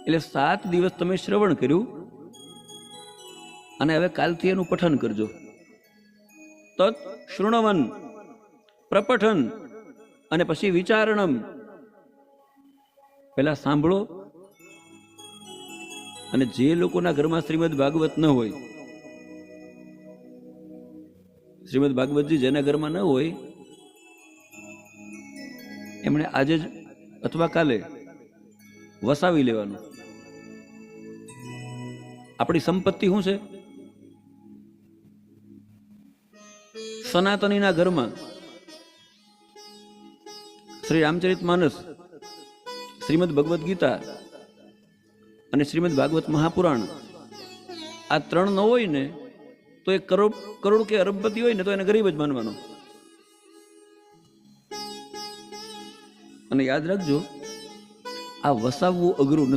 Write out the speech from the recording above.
એટલે 7 દિવસ તમે શ્રવણ કર્યું અને હવે કાલથી એનું પઠન કરજો. તત શૃણવન પ્રપઠન અને પછી વિચારણમ. પેલા સાંભળો, અને જે લોકોના ઘરમાં શ્રીમદ ભાગવત ન હોય, શ્રીમદ ભાગવતજી જેના ઘરમાં ન હોય એમણે આજે જ અથવા કાલે વસાવી લેવાનું. આપણી સંપત્તિ શું છે? સનાતનીના ઘરમાં શ્રી રામચરિત માનસ, શ્રીમદ ભગવદ્ ગીતા અને શ્રીમદ ભાગવત મહાપુરાણ, આ 3 ન હોય ને તો એ કરોડ કે અરબપતિ હોય ને તો એને ગરીબ જ માનવાનો. અને યાદ રાખજો, આ વસાવવું અઘરું નથી.